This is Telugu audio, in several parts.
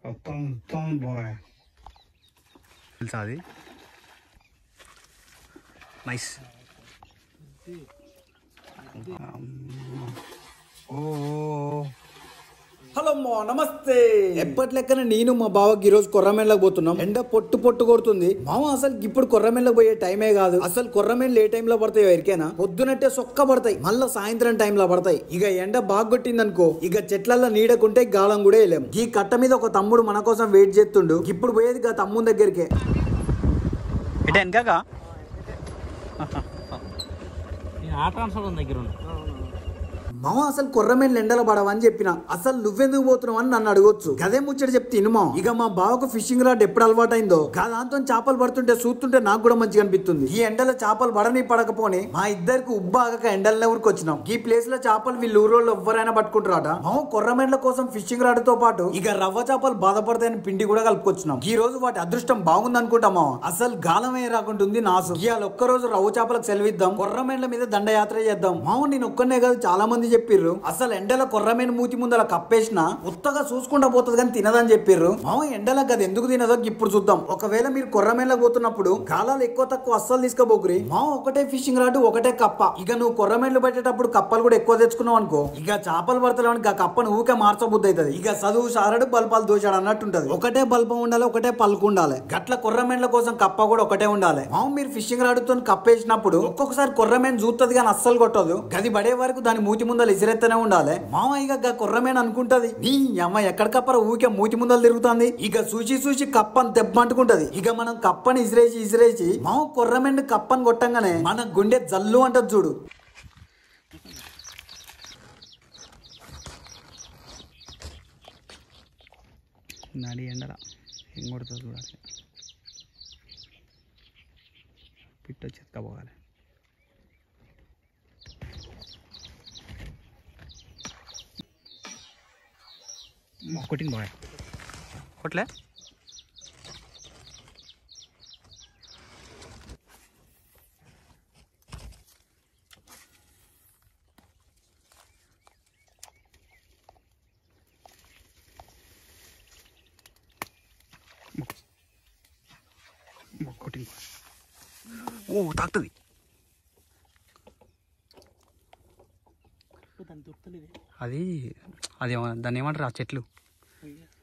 Tom boy. తెలుసా అది? నైస్. హలో అమ్మా, నమస్తే. ఎప్పటి లెక్కన నేను మా బావకి ఈ రోజు కొర్రమేళ్ళకి పోతున్నాం. ఎండ పొట్టు కొడుతుంది మామ. అసలు ఇప్పుడు కొర్రమేళ్ళకి పోయే టైమే కాదు. అసలు కొర్రమేళ్ళు ఏ టైంలో పడతాయో ఎరికేనా? పొద్దునట్టే సొక్క పడతాయి, మళ్ళా సాయంత్రం టైంలో పడతాయి. ఇక ఎండ బాగా కొట్టింది అనుకో, ఇక చెట్లల్లో నీడకుంటే గాలం కూడా వేయలేం. ఈ కట్ట మీద ఒక తమ్ముడు మన కోసం వెయిట్ చేస్తుండు. ఇప్పుడు పోయేది గా తమ్ముని దగ్గరికే. ఎనకాక దగ్గర మామ అసలు కొర్రమేళ్ళు ఎండలో పడవని చెప్పిన. అసలు నువ్వెందుకు పోతున్నావు అని నన్ను అడగొచ్చు. గదే ముచ్చట చెప్తే ఇనుమా. ఇక మా బావకు ఫిషింగ్ రాడ్ ఎప్పుడు అలవాటైందో దాంతో చేపలు పడుతుంటే చూస్తుంటే నాకు కూడా మంచిగా అనిపిస్తుంది. ఈ ఎండలో చేపలు పడని పడకపోని మా ఇద్దరికి ఉబ్బాగక ఎండలనే ఊరికి వచ్చినాం. ఈ ప్లేస్ లో చేపలు వీళ్ళు ఊరోళ్ళు ఎవరైనా పట్టుకుంటారట. మామ కొర్రమేళ్ళ కోసం ఫిషింగ్ రాడ్ తో పాటు ఇక రవ్వ చేపలు బాధపడతాయని పిండి కూడా కలుపుకొచ్చినాం. ఈ రోజు వాటి అదృష్టం బాగుంది అనుకుంటా మామ. అసలు గాలమే రాకుంటుంది నాసు. ఇవాళ ఒక్కరోజు రవ్వ చేపలకు సెలవిద్దాం, కొర్రమేళ్ళ మీద దండయాత్ర చేద్దాం. మామ నేను ఒక్కనే కాదు, చాలా మంది చెప్పిర్రు అసలు ఎండల కొర్రమేను మూతి ముందల కప్పేసిన ఉత్తగా చూసుకుంటా పోతుంది కానీ తినదని చెప్పిర్రు. మామ ఎండల గది ఎందుకు తినదో ఇప్పుడు చూద్దాం. ఒకవేళ మీరు కొర్రమేళ్ళకి పోతున్నప్పుడు గాలాలు ఎక్కువ తక్కువ అస్సలు తీసుకోబోకురి. మామ ఒకటే ఫిషింగ్ రాడ్ ఒకటే కప్ప. ఇక నువ్వు కొర్రమేళ్ళు పెట్టేటప్పుడు కప్పలు కూడా ఎక్కువ తెచ్చుకున్నావు అనుకో, ఇక చేపలు పడతావు ఆ కప్పను ఊకే మార్చబుద్ధి అవుతుంది. ఇక చదువు సారడు బల్పాలు దోచాడు అన్నట్టుంటది. ఒకటే బల్పం ఉండాలి, ఒకటే పలుకు ఉండాలి. గట్ల కొర్రమేళ్ళ కోసం కప్ప కూడా ఒకటే ఉండాలి. మామ మీరు ఫిషింగ్ రాడ్తో కప్పేసినప్పుడు ఒక్కొక్కసారి కొర్రమేను చూస్తుంది కానీ అస్సలు కొట్టదు. గది పడే వరకు దాని మూతి ముందర ఇసిరెత్తనే ఉండాలి. మామ ఇక కొర్రమేను అనుకుంటది నీ అమ్మ ఎక్కడ కప్పర ఊకే మూతి ముందర తిరుగుతుంది. ఇక చూసి కప్పని దెబ్బంటుకుంటది. ఇక మనం కప్పని ఇసిరేసి మామ కొర్రమేను కప్పని కొట్టంగానే మన గుండె జల్లు అంటది చూడు. నడి ఎండరా ఏం కొడుతుంది చూడాలి. పిట్ట చెత్తపోవాలి. కొట్టింది బాయ్ కొట్లే. కొట్టింది. ఓ తాకుతుంది. అది అది దాన్ని ఏమంటారు ఆ చెట్లు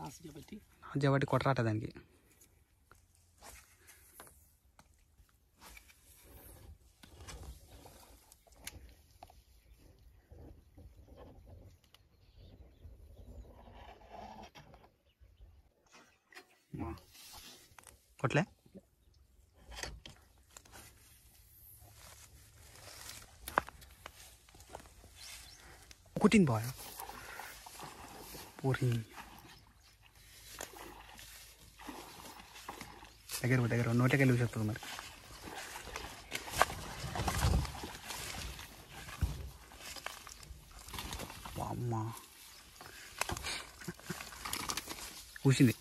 నాజబట్టి కొట్టరాట దానికి. కొట్లే కొట్టింది బాయ్ పూరి దగ్గర నోట్లోకి వెళ్ళి చెప్తుంది మరి. అమ్మ కూసింది.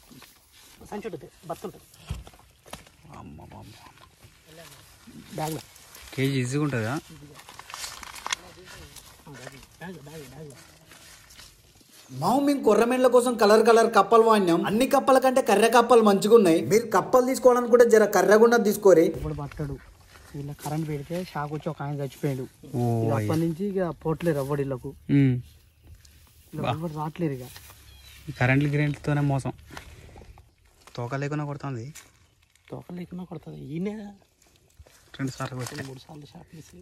అమ్మ కేజీ ఈజీగా ఉంటుందా? మామ మేము కొర్రమేళ్ళ కోసం కలర్ కప్పలు వాడినాం. అన్ని కప్పల కంటే కర్రె కప్పలు మంచిగా ఉన్నాయి. మీరు కప్పలు తీసుకోవాలనుకుంటే జర కర్రెగుండా తీసుకోరి. ఇప్పుడు పట్టాడు ఇలా కరెంట్ పెడితే షాక్ వచ్చి ఒక ఆయన చచ్చిపోయాడు. అప్పటి నుంచి ఇక పోట్లేరు ఎవ్వడిళ్ళకు, ఎవరు రావట్లేరు. ఇక కరెంట్తోనే మోసం. తోక లేకుండా కొడుతుంది. తోక లేకుండా కొడుతుంది. ఈయన 2 సార్లు కొట్టి 3 సార్లు షాక్ వేసి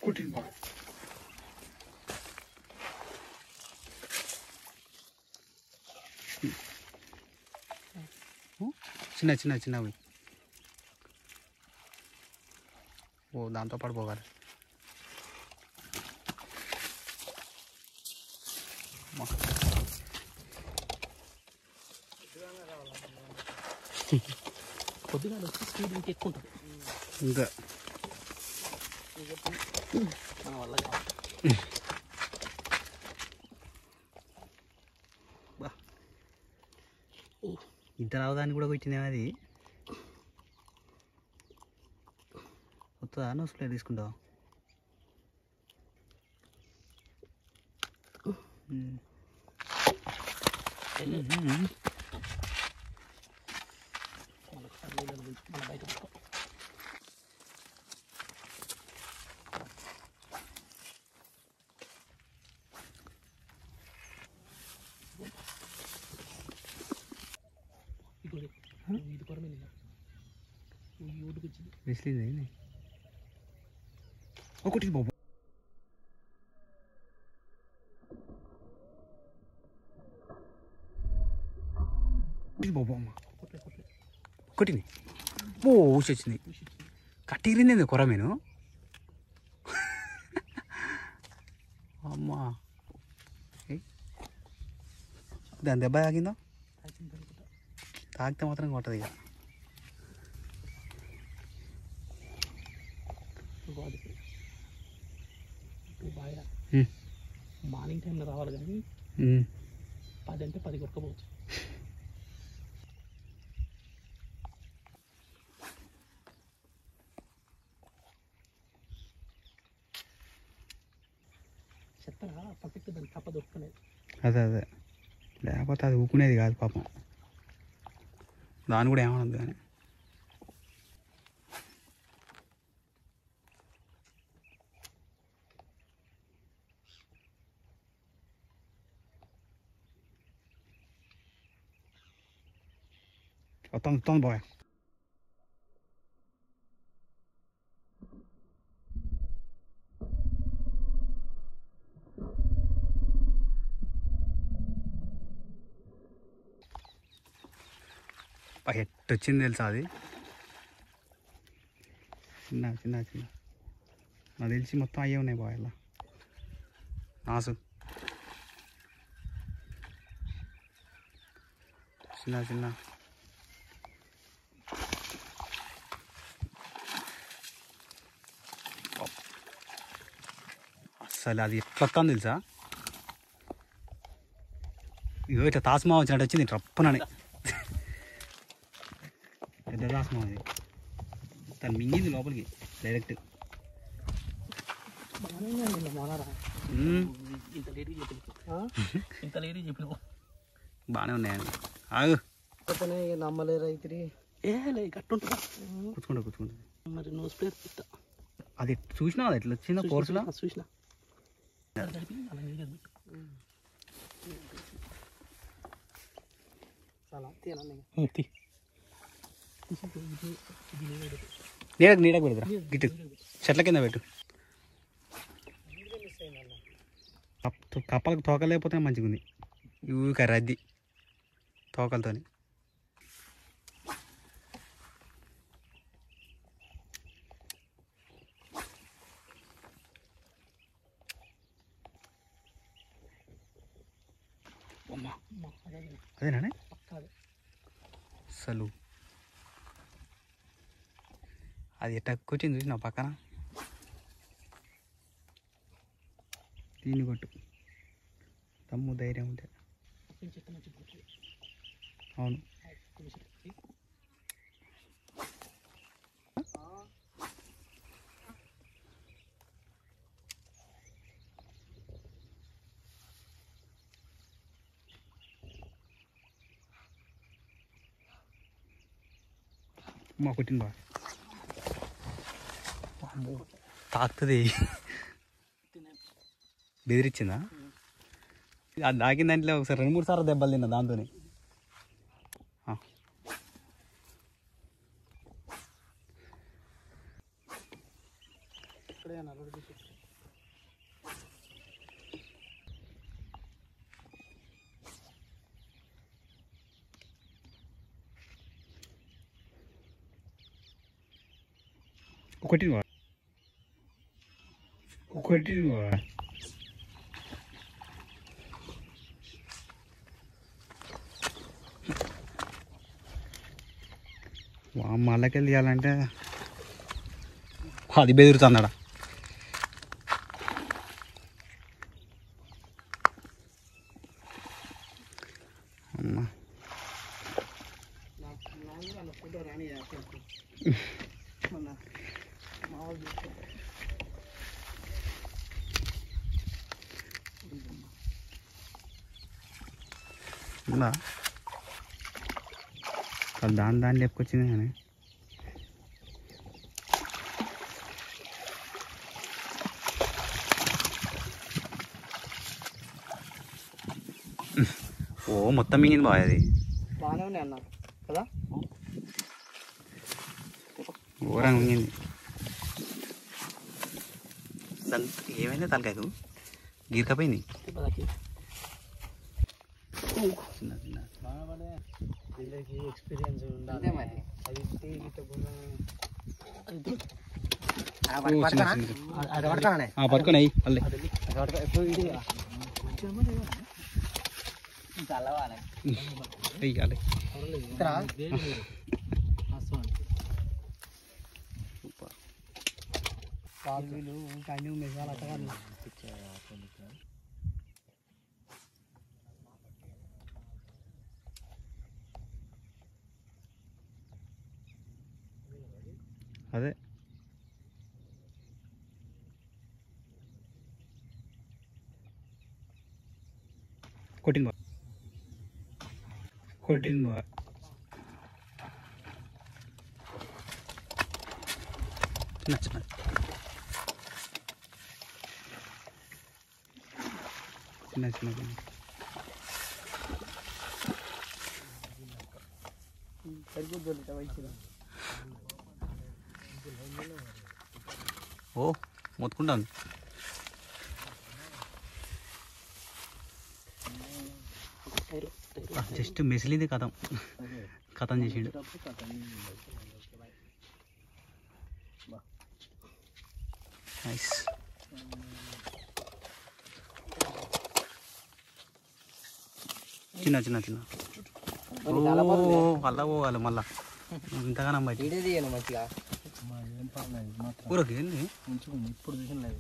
కుట్టింది బాగా చిన్నవి. ఓ దాంతో పాటు పోవాలి. కొద్దిగా వచ్చి స్పీడ్ ఇంకా ఎక్కువ ఉంటుంది ఇంకా మన వల్ల కాదు. ఇంత రావదానికి కూడా వచ్చిందేమో అది వస్తుందా నువ్వు స్ప్రే తీసుకుంటావా మన బయట ఇది కొరమే యూట్యూబ్ వచ్చింది విసిలింది ఒకటి బాబు బాబు అమ్మ కొట్టింది ఓ ఊసి వచ్చింది కట్టిరింది కొర నేను అమ్మా దాని దెబ్బ తాగిందో తాగితే మాత్రం కొట్టదు ఇక బాగా మార్నింగ్ టైంలో రావాలి కానీ 10 అంటే 10 కొట్టుకోవచ్చు. చెత్తన పక్కకి దాన్ని తప్ప దొరుకుతున్నది. అదే లేకపోతే అది ఊకునేది కాదు పాపం దాని కూడా ఏమనద్దు కానీ వస్తాను బాయ్ ఎట్టు వచ్చింది తెలుసా అది చిన్న నాకు తెలిసి మొత్తం అయ్యే ఉన్నాయి బాయ్ అలా నాసు చిన్న అసలు అది ఎట్లా వస్తుంది తెలుసా ఇగో ఇట్లా తాసుమా వచ్చినట్టు వచ్చింది ట్రప్పనని పెద్ద తాసుమా అది తను మింగింది లోపలికి డైరెక్ట్ ఇంత లేడీ చెప్పిన బాగానే ఉన్నాయండి ఆగు నమ్మలేరు అయితే గట్టుంటా కూర్చుంటా మరి నోస్ ప్లేట్ ఇస్తా అది చూసినా అది ఎట్లా వచ్చిందో కోర్సులో చూసిన నీడకు పెడతారా గిట్టు చెట్ల కింద పెట్టు కప్పలకు తోక లేకపోతే మంచిగా ఉంది ఊరిక రద్దీ తోకలతోని అదేనా అసలు అది ఎట్లా కూర్చొని చూసిన పక్కన దీన్ని కొట్టు తమ్ము ధైర్యం ఉంటే అవును మా కొట్టింది బా తాకుతుంది బెదిరించిందా అది తాకిన దాంట్లో ఒకసారి 2-3 సార్లు దెబ్బలు తిన్నా దాంతో కొట్టినవా మళ్ళకెళ్ళి తీయాలంటే అది బెదురుతుందడ. అమ్మా ఉందా దాన్ని లేపుకొచ్చింది కానీ ఓ మొత్తం మింగింది బాగా అది. బాగానే ఉన్నాయి అన్న కదా, ఘోరంగా మింగింది. దానికి ఏమైనా తలకాయకు గీరకపోయింది. చిన్న చిన్న వీళ్ళకి ఎక్స్పీరియన్స్ ఉండాలి మరి. అది పట్టుకొని మళ్ళీ వెయ్యాలి. వీళ్ళు ఇంకా అన్ని మెసాలు అట్టగా అదే కొట్టింది బా కొట్టింది బా చిన్న చిన్న చిన్న చిన్న సరిపోతుంది వయసు. ఓ మొత్తుకుంటాను. జస్ట్ మెసిలింది కథం చేసిండు. నైస్. చిన్న చిన్న చిన్న అలా పోవాలి మళ్ళా ఇంతగానో బయట మంచిగా ఊరకి ఏంది ఇప్పుడు చూసినలేదు.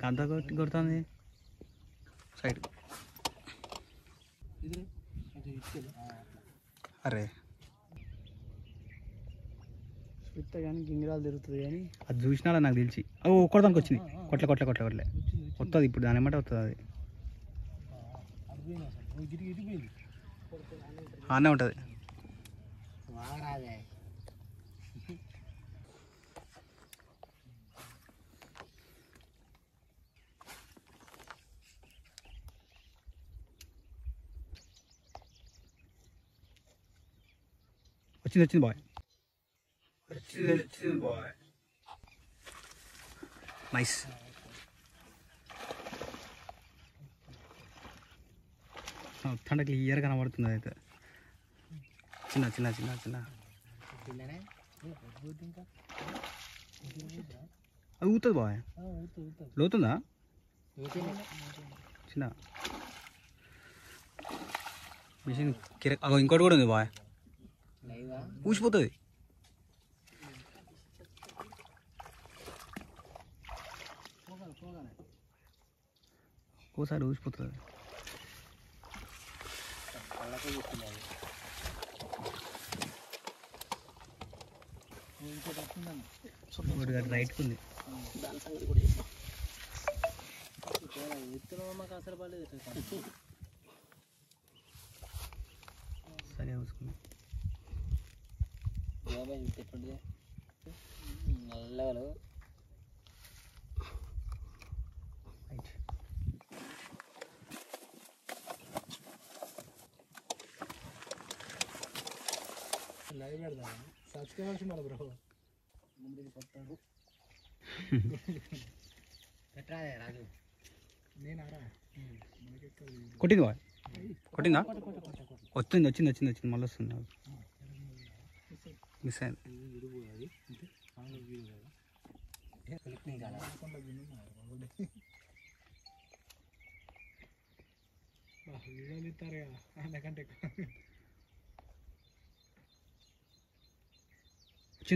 గంత కొడుతుంది సైడ్. అరే కానీ గింగిరాలు తిరుగుతుంది కానీ అది చూసినా నాకు తెలిసి కొడదానికి వచ్చింది. కొట్లే వస్తుంది ఇప్పుడు దాని ఏమంటే వస్తుంది. అది ఆనే ఉంటుంది. వచ్చింది బాయ్. నైస్. మొత్తం క్లియర్ కనబడుతుంది. అయితే చిన్న చిన్న చిన్న చిన్న అది ఊతుంది బాయ్. లోతుందా చిన్న మిషన్ ఇంకోటి కూడా ఉంది బాయ్. ఊసిపోతుంది. ఓసారి ఊసిపోతుంది. రైట్కి ఉంది. సరే చూసుకుంది. నల్లగలు సబ్స్క్రైబర్స్ ఉన్నారు బ్రో. రాజు కొట్టింది బాయ్. కొట్టిందా? వచ్చింది మళ్ళీ వస్తుంది. మిస్ అయింది.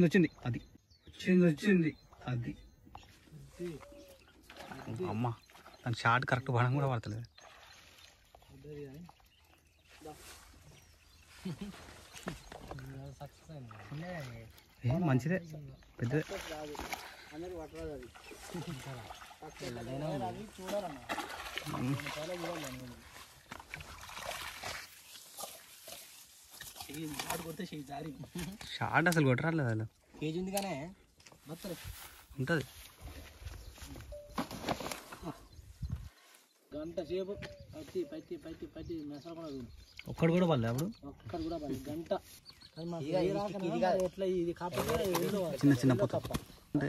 వచ్చింది అది వచ్చింది అది అమ్మ దాని షార్ట్ కరెక్ట్ పడడం కూడా పడతలేదు. మంచిదే పెద్దదే. షార్ట్ అసలు కొట్టరాలేదు అసలు. కేజీ ఉంది కానీ ఉంటుంది. గంట సేపు పట్టి పట్టి పట్టి పట్టి మెసలు ఒక్కడు కూడా పడలే అప్పుడు. ఒక్కడు కూడా పడి గంట ఎట్లా ఇది కాకపోతే చిన్న చిన్న పొత్త అంటే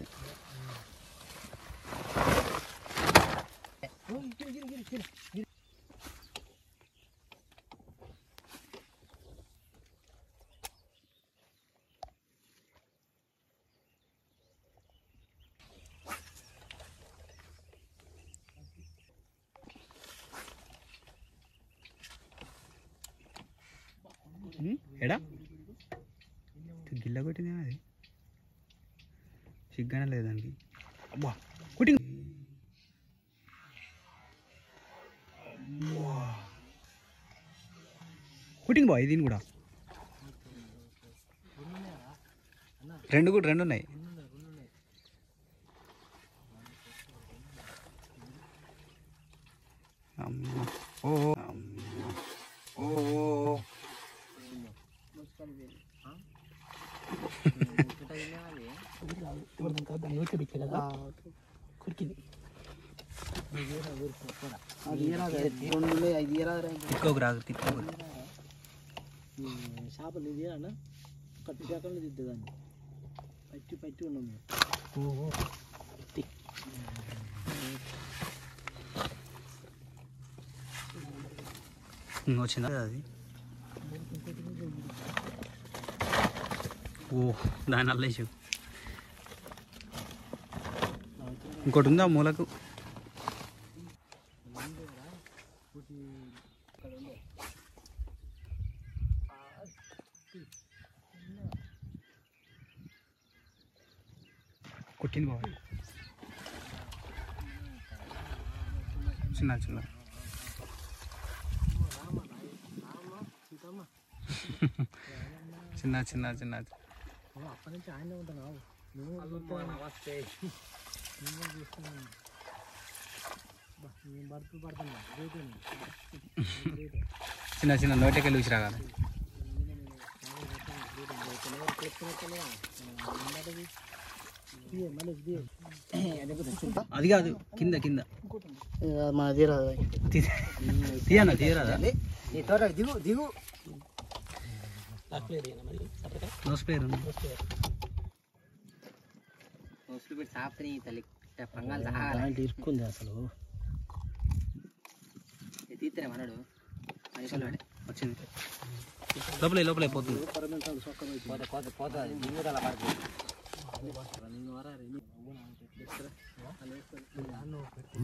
ఎడా గిల్ల కొట్టింది అది సిగ్గానే లేదండి. అబ్బా కుటింగ్ కుటింగ్ బాయ్ దీని కూడా రెండు ఉన్నాయి. ఓ ఓ చేపలు ఇది అన్న కట్టు చేపలు దిద్దేదాన్ని పట్టి పట్టి ఉన్నాం మేము. వచ్చిందా అది? ఓ దాని అల్లేసు ఇంకోటి ఉందా మూలకు? కొట్టింది బాబు చిన్న చిన్న చిన్న చిన్న చిన్న అప్పటి నుంచి ఆయనే ఉంటున్నావు నువ్వు బర్తులు పడుతున్నా చిన్న చిన్న నోటికెళ్ళి చూసి రాగాలి. అది కాదు కింద కింద మన తీరాదు తీయనా తీయరాదా? దిగు దిగు నోస్పేరు ఇరుక్కుంది అసలు తీస్తే మనడు వచ్చింది లోపలే లోపలే పోతుంది.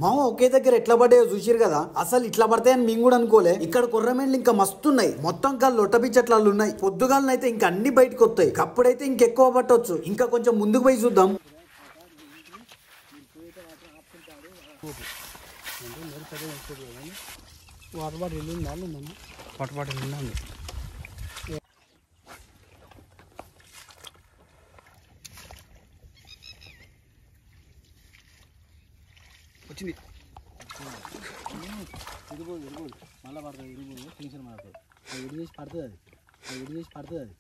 మామ ఒకే దగ్గర ఎట్లా పడ్డాయో చూసిరు కదా. అసలు ఇట్లా పడతాయని మేము కూడా అనుకోలే. ఇక్కడ కొర్రమేండ్లు ఇంకా మస్తున్నాయి. మొత్తం కాళ్ళు లొట్టపిచ్చట్లు ఉన్నాయి. పొద్దుగాలనైతే ఇంకా అన్ని బయటకు వస్తాయి. అప్పుడైతే ఇంకెక్కువ పట్టవచ్చు. ఇంకా కొంచెం ముందుకు పోయి చూద్దాం. వాటర్ బాటిల్ వెళ్ళిందా ఉందన్న వాటర్ బాటిల్ ఉంది. వచ్చింది ఇరుగుడు మళ్ళీ పడుతుంది. ఇరుగుడు టెన్షన్ పడుతుంది. అది విడి చేసి పడుతుంది. అది విడి చేసి పడుతుంది. అది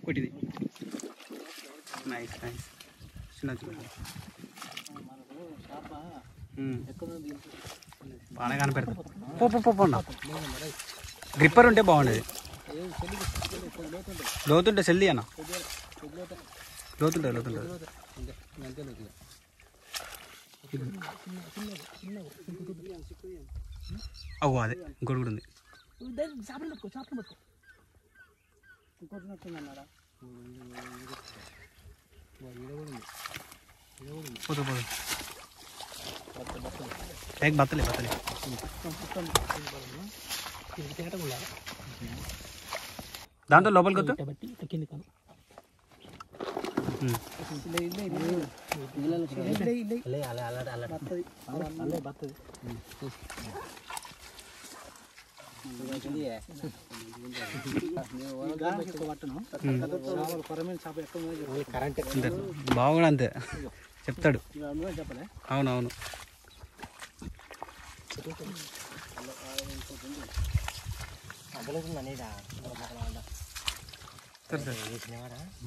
కొట్టింది. నైస్ నైస్ చిన్న చిన్న బాగా కనిపెడతా. పో పో పో గ్రిప్పర్ ఉంటే బాగుండేది. లోతుంటే సెల్ది అన్న లోతుంటుంది లోతుంటుంది. అవ్వ అదే ఇంకోటి కూడా ఉంది. పోదు పోదు एक बतले बतले దాంతో లోపలికి వద్దు బాగుంది అంతే చెప్తాడు అవునవును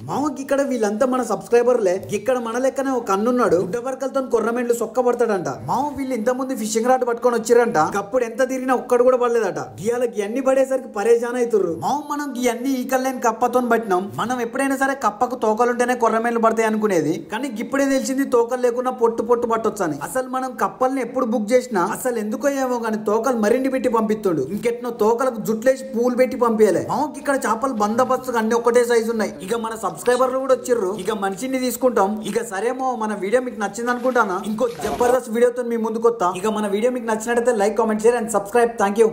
మామకి ఇక్కడ వీళ్ళంతా మన సబ్స్క్రైబర్లే. ఇక్కడ మన లెక్కనే ఒక అన్నున్నాడు గుడ్డబర్కలతో కొర్రమెండ్లు సొక్కబడతాడంట. మామ వీళ్ళు ఇంత ముందు ఫిషింగ్ రాడ్ పట్టుకొని వచ్చిరంట. అప్పుడు ఎంత తిరిగినా ఒక్కడు కూడా పడలేదట. గీయాలకి అన్ని పడేసరికి పరేషాన్ అవుతుర్రు. మామ మనం ఇవన్నీ ఈకల్లేని కప్పతో పట్టినాం. మనం ఎప్పుడైనా సరే కప్పకు తోకలుంటేనే కొర్రమెండ్లు పడతాయి అనుకునేది. కానీ ఇప్పుడే తెలిసింది తోకలు లేకుండా పొట్టు పొట్టు పట్టొచ్చని. అసలు మనం కప్పల్ని ఎప్పుడు బుక్ చేసినా అసలు ఎందుకో ఏమో కానీ తోకలు మరిండి పెట్టి పంపిస్తుండు. ఇంకెట్నో తోకలకు జుట్లేసి పూలు పెట్టి పంపించలే. మామకి ఇక్కడ చేపలు బందోబస్తుగా అన్ని ఒకటే సైజు ఉన్నాయి. ఇక మన సబ్స్క్రైబర్లు కూడా వచ్చిర్రు. ఇక మనిషిని తీసుకుంటాం. ఇక సరేమో మన వీడియో మీకు నచ్చింది అనుకుంటానా. ఇంకో జబర్దస్త్ వీడియోతో మీ ముందుకు వస్తా. ఇక మన వీడియో మీకు నచ్చినట్లయితే like comment share and subscribe. Thank you.